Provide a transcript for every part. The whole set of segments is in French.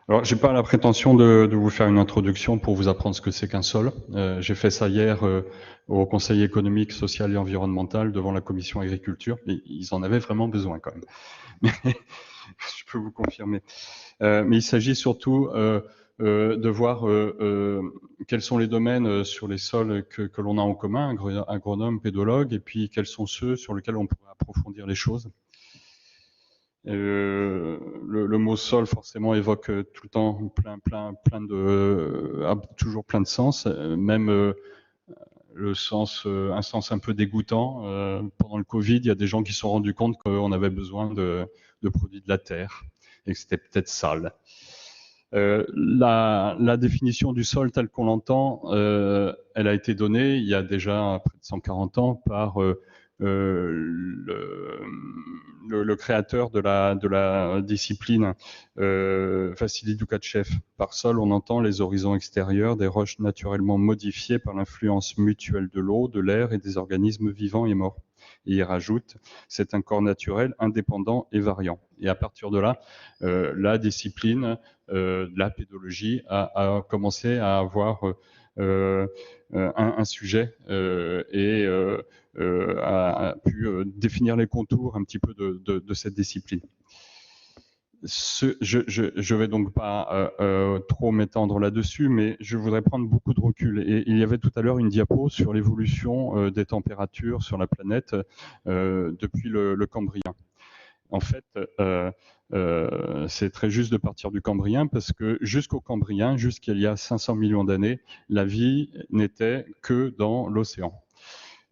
Alors, j'ai pas la prétention de vous faire une introduction pour vous apprendre ce que c'est qu'un sol. J'ai fait ça hier au Conseil économique, social et environnemental devant la commission agriculture. Et ils en avaient vraiment besoin quand même. Mais je peux vous confirmer. Mais il s'agit surtout de voir quels sont les domaines sur les sols que l'on a en commun, agronome, pédologue, et puis quels sont ceux sur lesquels on pourrait approfondir les choses. Le mot sol forcément évoque tout le temps toujours plein de sens, même un sens un peu dégoûtant. Pendant le Covid, il y a des gens qui se sont rendus compte qu'on avait besoin de produits de la terre et que c'était peut-être sale. La définition du sol telle qu'on l'entend, elle a été donnée il y a déjà près de 140 ans par le créateur de la discipline, Vassili Doukachev. Par sol, on entend les horizons extérieurs des roches naturellement modifiées par l'influence mutuelle de l'eau, de l'air et des organismes vivants et morts. Et il rajoute, c'est un corps naturel, indépendant et variant. Et à partir de là, la discipline de la pédologie a commencé à avoir un sujet et a pu définir les contours un petit peu de cette discipline. Je vais donc pas trop m'étendre là-dessus, mais je voudrais prendre beaucoup de recul. Et il y avait tout à l'heure une diapo sur l'évolution des températures sur la planète depuis le Cambrien. En fait, c'est très juste de partir du Cambrien parce que jusqu'au Cambrien, jusqu'il y a 500 millions d'années, la vie n'était que dans l'océan.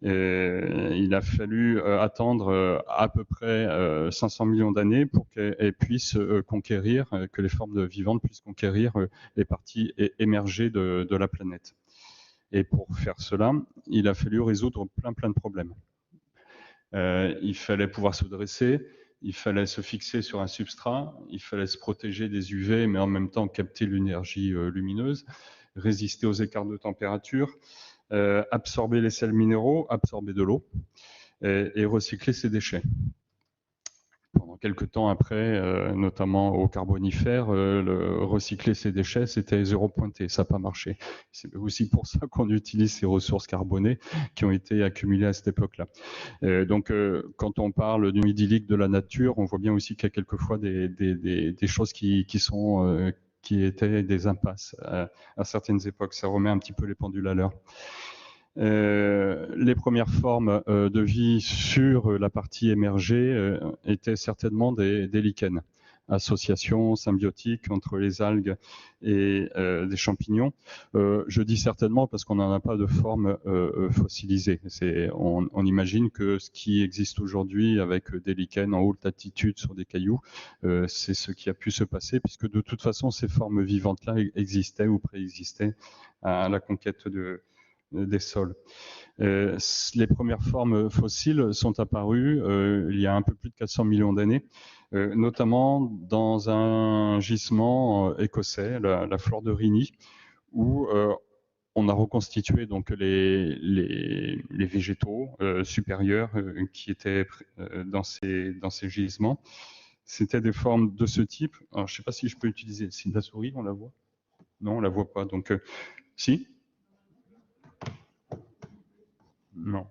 Il a fallu attendre à peu près 500 millions d'années pour qu'elles puissent conquérir, que les formes vivantes puissent conquérir les parties émergées de la planète. Et pour faire cela, il a fallu résoudre plein de problèmes. Il fallait pouvoir se dresser, il fallait se fixer sur un substrat, il fallait se protéger des UV, mais en même temps capter l'énergie lumineuse, résister aux écarts de température, absorber les sels minéraux, absorber de l'eau et recycler ses déchets. Pendant quelques temps après, notamment au Carbonifère, recycler ses déchets, c'était zéro pointé, ça n'a pas marché. C'est aussi pour ça qu'on utilise ces ressources carbonées qui ont été accumulées à cette époque-là. Donc, quand on parle du idyllique de la nature, on voit bien aussi qu'il y a quelquefois des choses qui étaient des impasses à certaines époques. Ça remet un petit peu les pendules à l'heure. Les premières formes de vie sur la partie émergée étaient certainement des lichens, association symbiotique entre les algues et des champignons. Je dis certainement parce qu'on n'en a pas de forme fossilisée. On imagine que ce qui existe aujourd'hui avec des lichens en haute latitude sur des cailloux, c'est ce qui a pu se passer, puisque de toute façon, ces formes vivantes-là existaient ou préexistaient à la conquête des sols. Les premières formes fossiles sont apparues il y a un peu plus de 400 millions d'années, notamment dans un gisement écossais, la Flore de Rinnie, où on a reconstitué donc les végétaux supérieurs qui étaient dans ces gisements. C'était des formes de ce type. Alors, je ne sais pas si je peux utiliser le signe de la souris, on la voit? Non, on la voit pas. Donc, si? Non.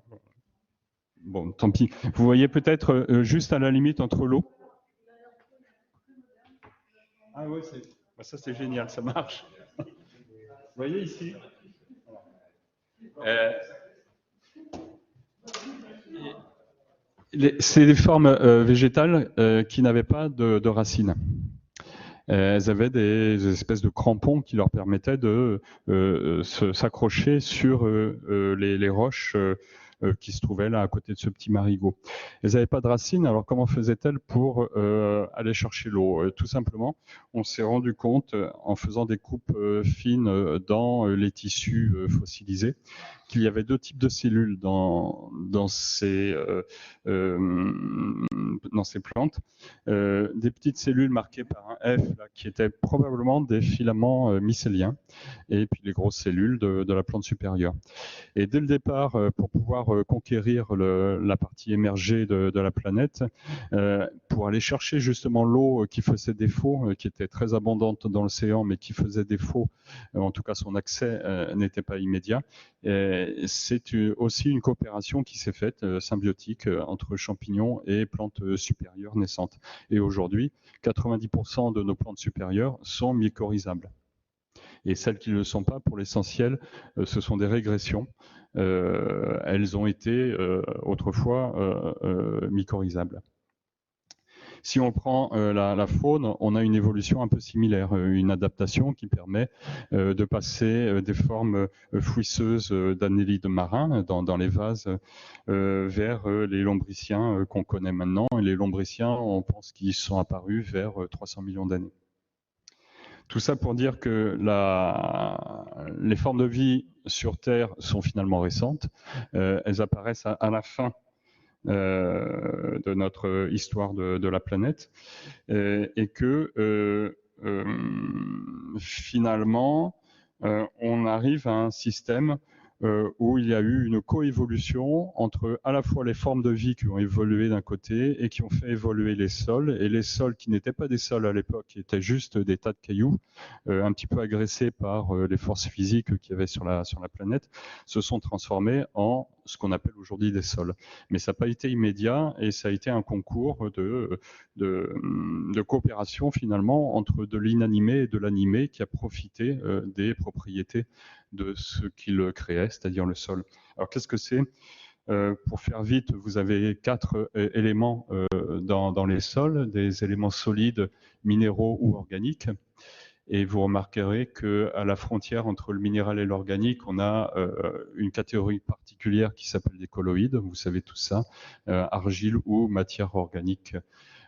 Bon, tant pis. Vous voyez peut-être juste à la limite entre l'eau. Ah oui, ça c'est génial, ça marche. Vous voyez ici c'est des formes végétales qui n'avaient pas de racines. Elles avaient des espèces de crampons qui leur permettaient de s'accrocher sur les roches qui se trouvaient là à côté de ce petit marigot. Elles n'avaient pas de racines, alors comment faisaient-elles pour aller chercher l'eau? Tout simplement, on s'est rendu compte en faisant des coupes fines dans les tissus fossilisés qu'il y avait deux types de cellules dans ces plantes. Des petites cellules marquées par un F là, qui étaient probablement des filaments mycéliens, et puis les grosses cellules de la plante supérieure. Et dès le départ, pour pouvoir conquérir la partie émergée de la planète, pour aller chercher justement l'eau qui faisait défaut, qui était très abondante dans l'océan, mais qui faisait défaut, en tout cas son accès n'était pas immédiat. C'est aussi une coopération qui s'est faite, symbiotique, entre champignons et plantes supérieures naissantes. Et aujourd'hui, 90% de nos plantes supérieures sont mycorhizables. Et celles qui ne le sont pas, pour l'essentiel, ce sont des régressions. Elles ont été autrefois mycorhizables. Si on prend la faune, on a une évolution un peu similaire, une adaptation qui permet de passer des formes fouisseuses d'annélides marins dans les vases vers les lombriciens qu'on connaît maintenant. Et les lombriciens, on pense qu'ils sont apparus vers 300 millions d'années. Tout ça pour dire que les formes de vie sur Terre sont finalement récentes. Elles apparaissent à la fin de notre histoire de la planète, et que finalement, on arrive à un système où il y a eu une coévolution entre à la fois les formes de vie qui ont évolué d'un côté et qui ont fait évoluer les sols, et les sols qui n'étaient pas des sols à l'époque, qui étaient juste des tas de cailloux, un petit peu agressés par les forces physiques qu'il y avait sur la planète, se sont transformés en ce qu'on appelle aujourd'hui des sols. Mais ça n'a pas été immédiat, et ça a été un concours de coopération finalement entre de l'inanimé et de l'animé qui a profité des propriétés de ce qu'il créait, c'est-à-dire le sol. Alors qu'est-ce que c'est ? Pour faire vite, vous avez 4 éléments dans les sols, des éléments solides, minéraux ou organiques. Et vous remarquerez qu'à la frontière entre le minéral et l'organique, on a une catégorie particulière qui s'appelle des colloïdes, vous savez tout ça, argile ou matière organique.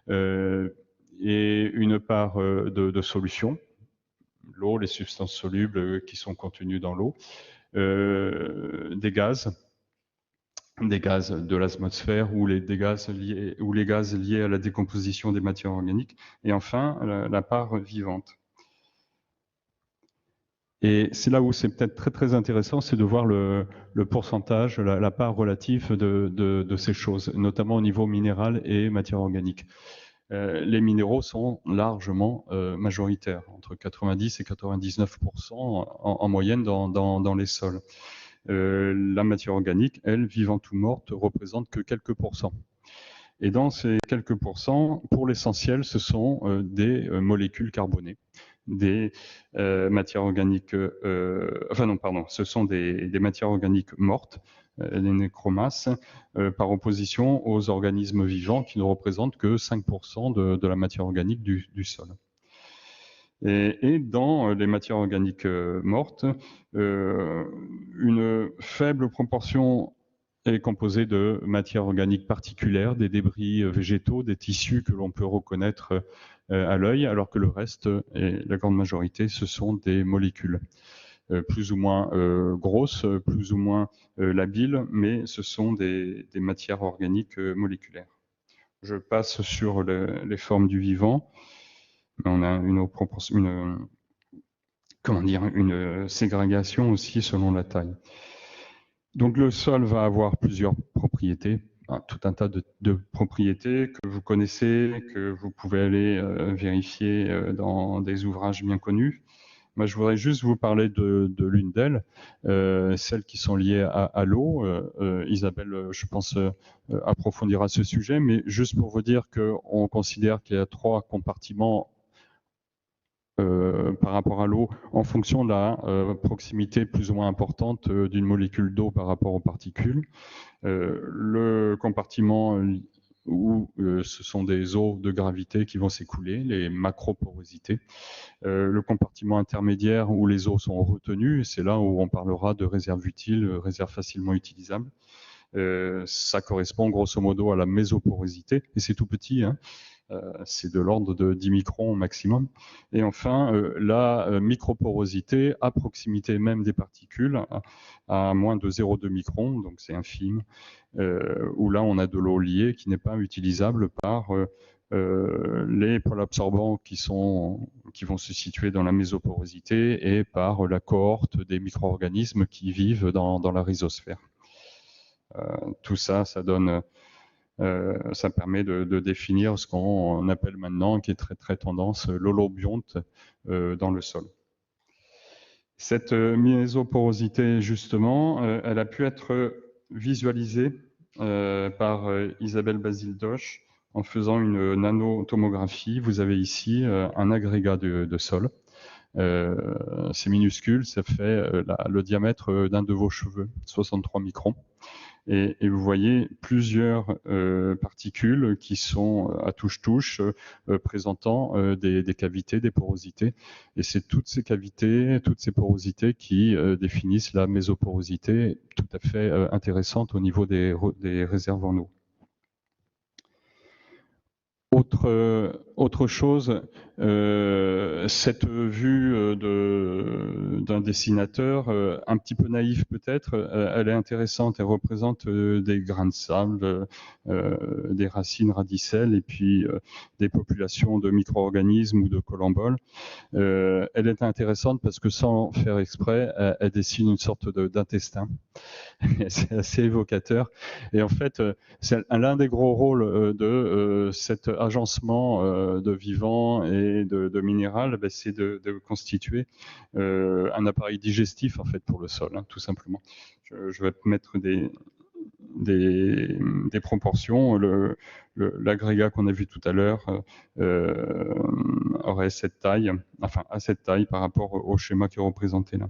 Et une part de solutions, l'eau, les substances solubles qui sont contenues dans l'eau, des gaz de l'atmosphère ou les gaz liés à la décomposition des matières organiques, et enfin la part vivante. Et c'est là où c'est peut-être très très intéressant, c'est de voir le pourcentage, la part relative de ces choses, notamment au niveau minéral et matière organique. Les minéraux sont largement majoritaires, entre 90 et 99% en moyenne dans les sols. La matière organique, elle, vivante ou morte, représente que quelques pourcents. Et dans ces quelques pourcents, pour l'essentiel, ce sont des molécules carbonées, des matières organiques, ce sont des matières organiques mortes, des nécromasses, par opposition aux organismes vivants qui ne représentent que 5% de la matière organique du sol. Et dans les matières organiques mortes, une faible proportion est composée de matières organiques particulières, des débris végétaux, des tissus que l'on peut reconnaître à l'œil, alors que le reste, et la grande majorité, ce sont des molécules. Plus ou moins grosses, plus ou moins labiles, mais ce sont des matières organiques moléculaires. Je passe sur les formes du vivant. On a une ségrégation aussi selon la taille. Donc le sol va avoir plusieurs propriétés, tout un tas de propriétés que vous connaissez, que vous pouvez aller vérifier dans des ouvrages bien connus. Moi, je voudrais juste vous parler de l'une d'elles, celles qui sont liées à l'eau. Isabelle, je pense, approfondira ce sujet, mais juste pour vous dire qu'on considère qu'il y a 3 compartiments par rapport à l'eau en fonction de la proximité plus ou moins importante d'une molécule d'eau par rapport aux particules. Le compartiment où ce sont des eaux de gravité qui vont s'écouler, les macroporosités. Le compartiment intermédiaire où les eaux sont retenues, c'est là où on parlera de réserves utiles, réserves facilement utilisables. Ça correspond grosso modo à la mésoporosité, et c'est tout petit, hein. C'est de l'ordre de 10 microns au maximum. Et enfin, la microporosité à proximité même des particules, à moins de 0,2 microns, donc c'est infime, où là on a de l'eau liée qui n'est pas utilisable par les pôles absorbants qui vont se situer dans la mésoporosité et par la cohorte des micro-organismes qui vivent dans la rhizosphère. Tout ça, ça donne, ça permet de définir ce qu'on appelle maintenant, qui est très très tendance, l'holobionte dans le sol. Cette mésoporosité, justement, elle a pu être visualisée par Isabelle Basile-Doche en faisant une nanotomographie. Vous avez ici un agrégat de sol. C'est minuscule, ça fait le diamètre d'un de vos cheveux, 63 microns. Et vous voyez plusieurs particules qui sont à touche-touche, présentant des cavités, des porosités. Et c'est toutes ces cavités, toutes ces porosités qui définissent la mésoporosité tout à fait intéressante au niveau des réserves en eau. Autre chose, cette vue d'un dessinateur, un petit peu naïf peut-être, elle est intéressante. Elle représente des grains de sable, des racines radicelles et puis des populations de micro-organismes ou de colamboles. Elle est intéressante parce que sans faire exprès, elle dessine une sorte d'intestin. C'est assez évocateur. Et en fait, c'est l'un des gros rôles de cet agencement de vivant et de minéral, c'est de constituer un appareil digestif en fait pour le sol, hein, tout simplement. Je vais mettre des proportions. L'agrégat qu'on a vu tout à l'heure aurait cette taille, enfin à cette taille par rapport au schéma qui est représenté là.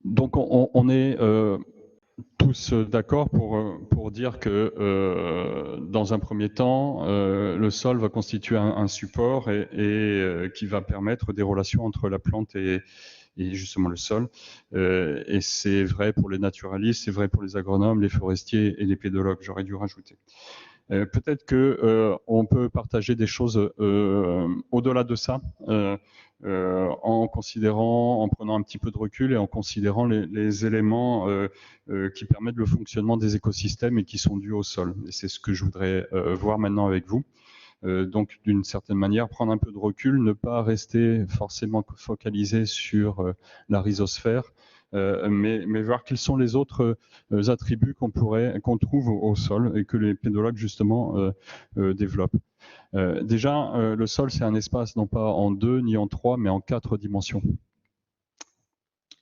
Donc on est tous d'accord pour dire que dans un premier temps, le sol va constituer un support et qui va permettre des relations entre la plante et justement le sol. Et c'est vrai pour les naturalistes, c'est vrai pour les agronomes, les forestiers et les pédologues, j'aurais dû rajouter. Peut-être qu'on peut partager des choses au-delà de ça, en prenant un petit peu de recul et en considérant les éléments qui permettent le fonctionnement des écosystèmes et qui sont dus au sol. Et c'est ce que je voudrais voir maintenant avec vous. Donc, d'une certaine manière, prendre un peu de recul, ne pas rester forcément focalisé sur la rhizosphère, mais voir quels sont les autres attributs qu'on trouve au sol et que les pédologues justement développent. Déjà, le sol, c'est un espace non pas en 2 ni en 3, mais en 4 dimensions.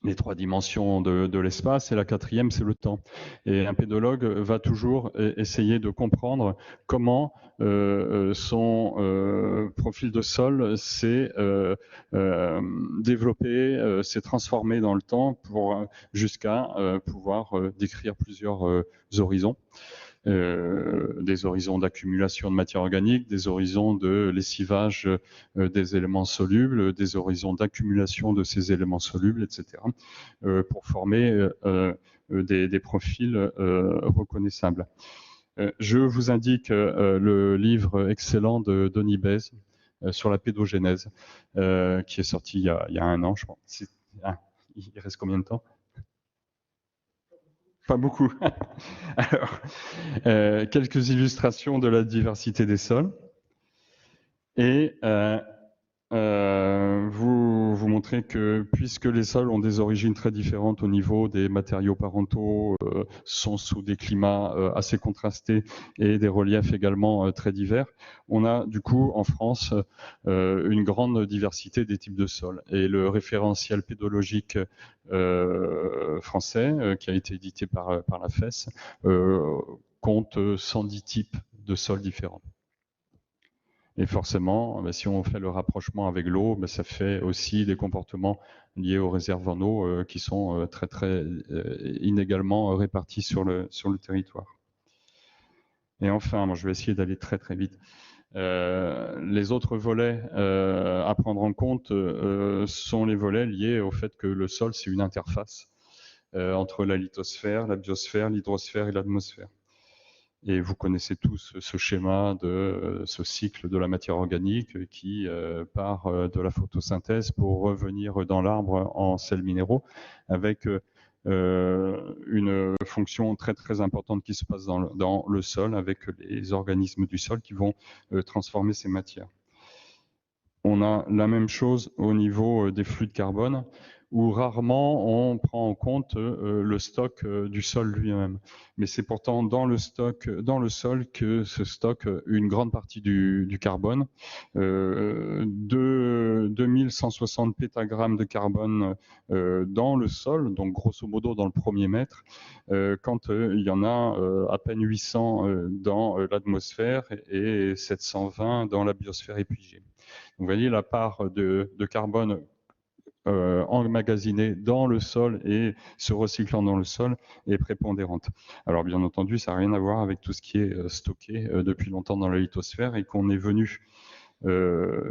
Les 3 dimensions de l'espace et la 4e, c'est le temps. Et un pédologue va toujours essayer de comprendre comment son profil de sol s'est développé, s'est transformé dans le temps jusqu'à pouvoir décrire plusieurs horizons. Des horizons d'accumulation de matière organique, des horizons de lessivage des éléments solubles, des horizons d'accumulation de ces éléments solubles, etc., pour former des profils reconnaissables. Je vous indique le livre excellent de Denis Bèze sur la pédogénèse, qui est sorti il y a 1 an, je crois. Il reste combien de temps ? Pas beaucoup. Alors, quelques illustrations de la diversité des sols. Et vous montrer que puisque les sols ont des origines très différentes au niveau des matériaux parentaux, sont sous des climats assez contrastés et des reliefs également très divers, on a du coup en France une grande diversité des types de sols. Et le référentiel pédologique français, qui a été édité par la FES, compte 110 types de sols différents. Et forcément, si on fait le rapprochement avec l'eau, ça fait aussi des comportements liés aux réserves en eau qui sont très très inégalement répartis sur le territoire. Et enfin, je vais essayer d'aller très très vite. Les autres volets à prendre en compte sont les volets liés au fait que le sol, c'est une interface entre la lithosphère, la biosphère, l'hydrosphère et l'atmosphère. Et vous connaissez tous ce schéma de ce cycle de la matière organique qui part de la photosynthèse pour revenir dans l'arbre en sels minéraux, avec une fonction très très importante qui se passe dans le sol, avec les organismes du sol qui vont transformer ces matières. On a la même chose au niveau des flux de carbone, où rarement on prend en compte le stock du sol lui-même. Mais c'est pourtant dans le sol que se stocke une grande partie du carbone. 2160 pétagrammes de carbone dans le sol, donc grosso modo dans le premier mètre, quand il y en a à peine 800 dans l'atmosphère et 720 dans la biosphère épuisée. Vous voyez, la part de carbone emmagasinée dans le sol et se recyclant dans le sol est prépondérante. Alors bien entendu, ça n'a rien à voir avec tout ce qui est stocké depuis longtemps dans la lithosphère et qu'on est venu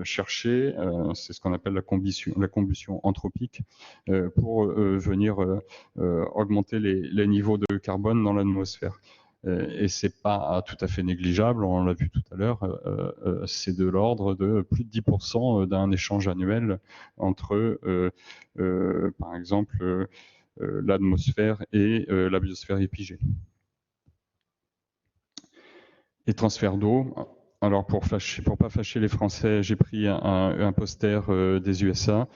chercher, c'est ce qu'on appelle la combustion anthropique, pour venir augmenter les niveaux de carbone dans l'atmosphère. Et c'est pas tout à fait négligeable, on l'a vu tout à l'heure, c'est de l'ordre de plus de 10% d'un échange annuel entre, par exemple, l'atmosphère et la biosphère épuisée. Et transfert d'eau. Alors pour pas fâcher les Français, j'ai pris un poster des USA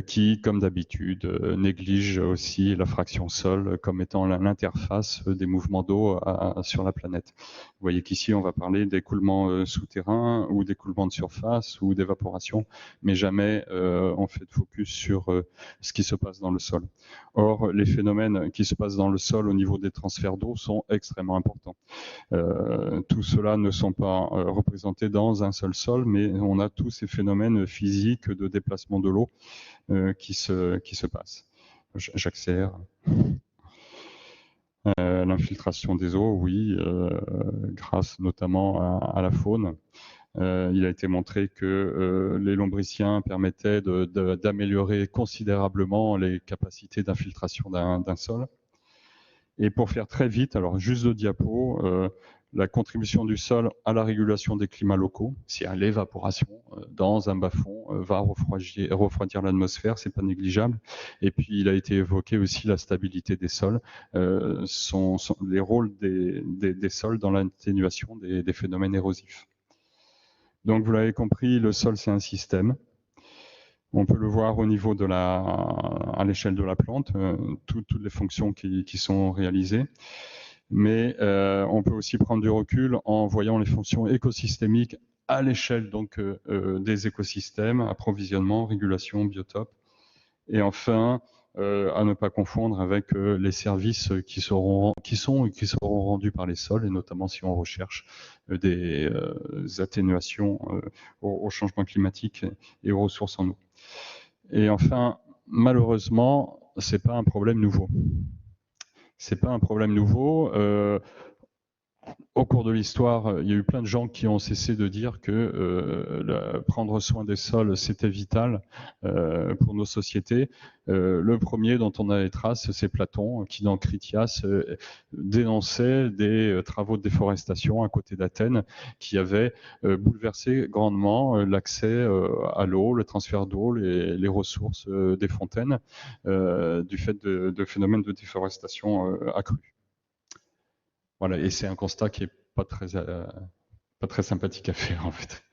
qui, comme d'habitude, néglige aussi la fraction sol comme étant l'interface des mouvements d'eau sur la planète. Vous voyez qu'ici, on va parler d'écoulement souterrain ou d'écoulement de surface ou d'évaporation, mais jamais on fait de focus sur ce qui se passe dans le sol. Or, les phénomènes qui se passent dans le sol au niveau des transferts d'eau sont extrêmement importants. Tout cela ne sont pas représentés dans un seul sol, mais on a tous ces phénomènes physiques de déplacement de l'eau qui se passent. J'accélère. L'infiltration des eaux, oui, grâce notamment à la faune. Il a été montré que les lombriciens permettaient d'améliorer considérablement les capacités d'infiltration d'un sol. Et pour faire très vite, alors juste de diapo, la contribution du sol à la régulation des climats locaux, c'est à l'évaporation dans un bas-fond, va refroidir l'atmosphère, c'est pas négligeable. Et puis il a été évoqué aussi la stabilité des sols, les rôles des sols dans l'atténuation des phénomènes érosifs. Donc vous l'avez compris, le sol c'est un système. On peut le voir au niveau à l'échelle de la plante, toutes les fonctions qui sont réalisées. Mais on peut aussi prendre du recul en voyant les fonctions écosystémiques à l'échelle donc des écosystèmes, approvisionnement, régulation, biotope. Et enfin, à ne pas confondre avec les services qui seront rendus par les sols, et notamment si on recherche des atténuations au changement climatique et aux ressources en eau. Et enfin, malheureusement, c'est pas un problème nouveau. C'est pas un problème nouveau. Au cours de l'histoire, il y a eu plein de gens qui ont cessé de dire que prendre soin des sols, c'était vital pour nos sociétés. Le premier dont on a les traces, c'est Platon, qui dans Critias dénonçait des travaux de déforestation à côté d'Athènes qui avaient bouleversé grandement l'accès à l'eau, le transfert d'eau, les ressources des fontaines, du fait de phénomènes de déforestation accrus. Voilà, et c'est un constat qui est pas très sympathique à faire en fait.